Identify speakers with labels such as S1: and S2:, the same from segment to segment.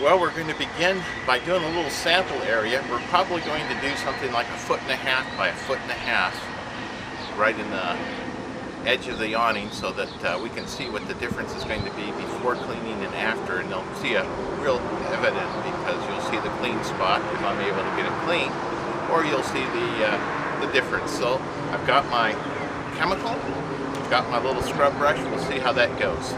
S1: Well, we're going to begin by doing a little sample area. We're probably going to do something like 1.5 by 1.5 right in the edge of the awning so that we can see what the difference is going to be before cleaning and after, and they'll see it real evident because you'll see the clean spot if I'm able to get it clean, or you'll see the difference. So I've got my chemical, I've got my little scrub brush. We'll see how that goes.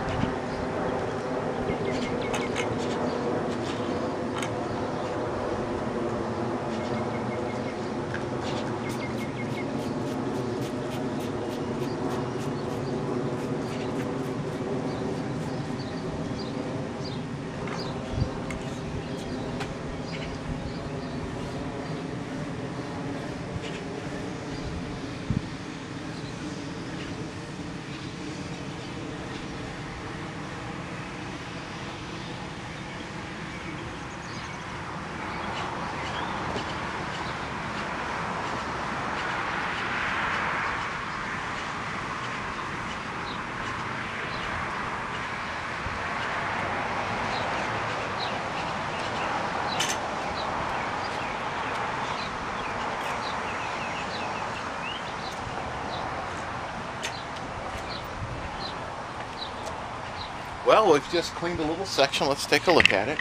S1: Well, we've just cleaned a little section. Let's take a look at it.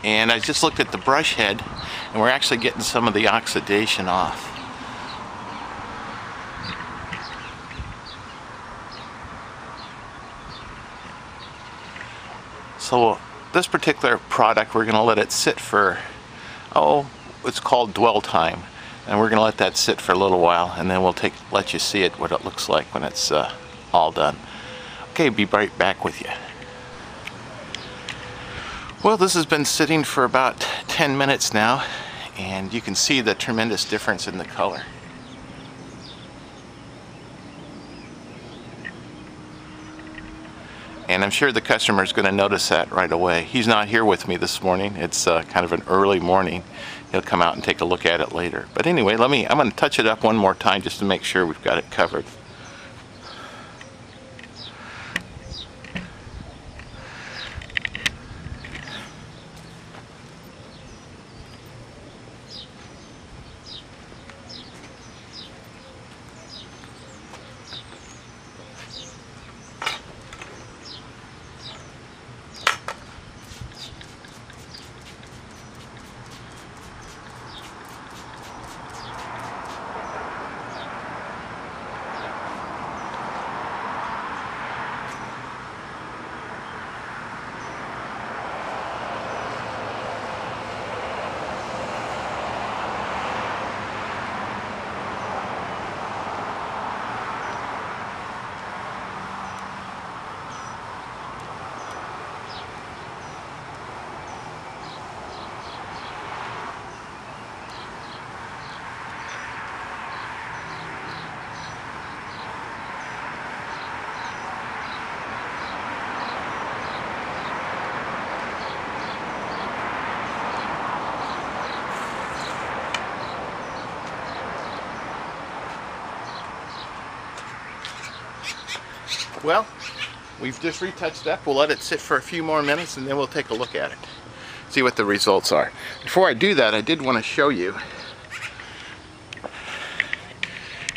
S1: And I just looked at the brush head, and we're actually getting some of the oxidation off. So this particular product, we're going to let it sit for, it's called dwell time. And we're going to let that sit for a little while, and then we'll let you see it, what it looks like when it's all done. Okay, be right back with you. Well, this has been sitting for about 10 minutes now, and you can see the tremendous difference in the color. And I'm sure the customer is going to notice that right away. He's not here with me this morning. It's kind of an early morning. He'll come out and take a look at it later. But anyway, I'm going to touch it up one more time just to make sure we've got it covered. Well, we've just retouched up. We'll let it sit for a few more minutes and then we'll take a look at it. See what the results are. Before I do that, I did want to show you.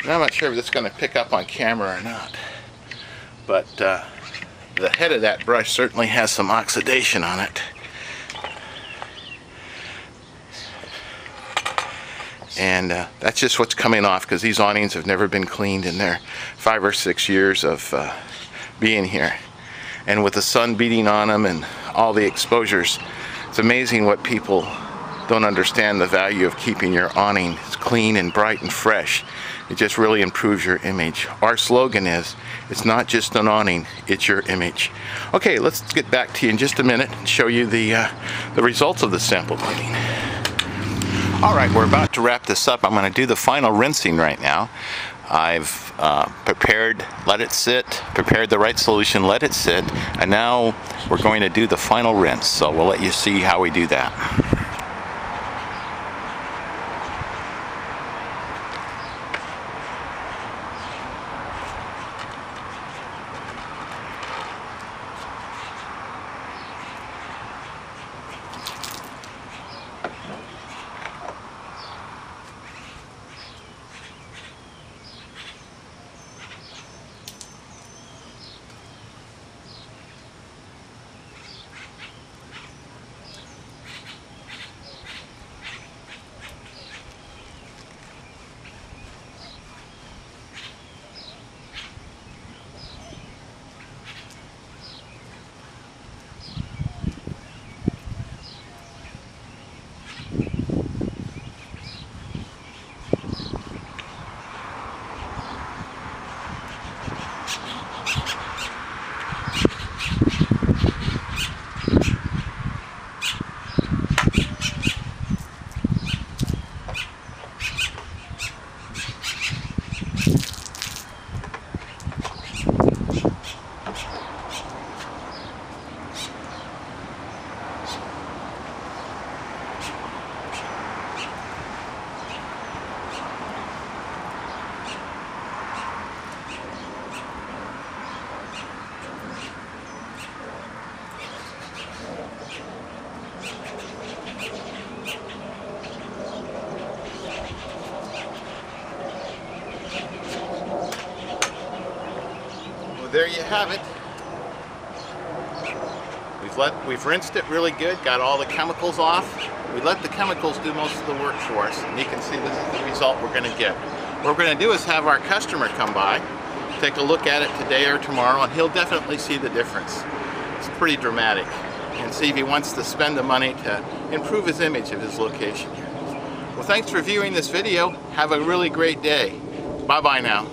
S1: And I'm not sure if this is going to pick up on camera or not. But the head of that brush certainly has some oxidation on it. And that's just what's coming off because these awnings have never been cleaned in their 5 or 6 years of being here. And with the sun beating on them and all the exposures, it's amazing what people don't understand the value of keeping your awning clean and bright and fresh. It just really improves your image. Our slogan is, it's not just an awning, it's your image. Okay, let's get back to you in just a minute and show you the results of the sample cleaning. Alright, we're about to wrap this up. I'm going to do the final rinsing right now. I've prepared, let it sit, prepared the right solution, let it sit, and now we're going to do the final rinse. So we'll let you see how we do that. there you have it. We've rinsed it really good, got all the chemicals off. We let the chemicals do most of the work for us, and you can see this is the result we're going to get. What we're going to do is have our customer come by, take a look at it today or tomorrow, and he'll definitely see the difference. It's pretty dramatic, and see if he wants to spend the money to improve his image of his location here. Well, thanks for viewing this video. Have a really great day. Bye-bye now.